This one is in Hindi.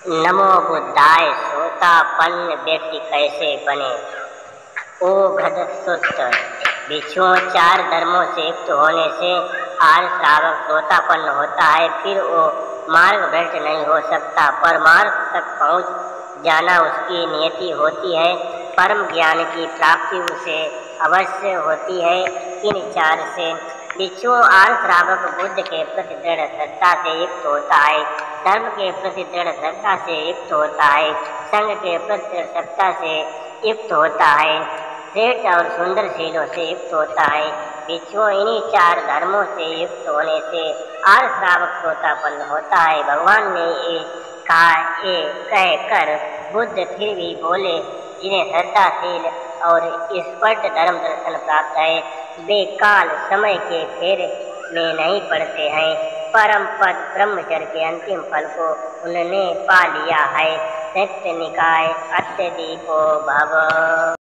नमो बुद्धाय। श्रोतापन्न व्यक्ति कैसे बने। ओ गध सुस्त, भिक्षुओं, चार धर्मों से युक्त होने से आर्य श्रावक श्रोतापन्न होता है, फिर वो मार्ग भ्रष्ट नहीं हो सकता। पर मार्ग तक पहुंच जाना उसकी नियति होती है। परम ज्ञान की प्राप्ति उसे अवश्य होती है। इन चार से भिक्षुओं, आर्य श्रावक बुद्ध के प्रति दृढ़ श्रद्धा से युक्त होता है, धर्म के प्रति दृढ़ श्रद्धा से युक्त होता है, संघ के प्रति दृढ़ श्रद्धा से युक्त होता है, श्रेष्ठ और सुंदर शीलों से युक्त होता है। भिक्षुओं, इन्हीं चार धर्मों से युक्त होने से आर्य श्रावक श्रोतापन्न होता है। भगवान ने ये कहा, ये कहकर बुद्ध फिर भी बोले, जिन्हें श्रद्धाशील और स्पष्ट धर्म दर्शन प्राप्त है, वे काल समय के फेरे में नहीं पड़ते हैं। परम पद ब्रह्मचर्य के अंतिम फल को उन्होंने पा लिया है। सत्य निकाय अत्यदीपो भव।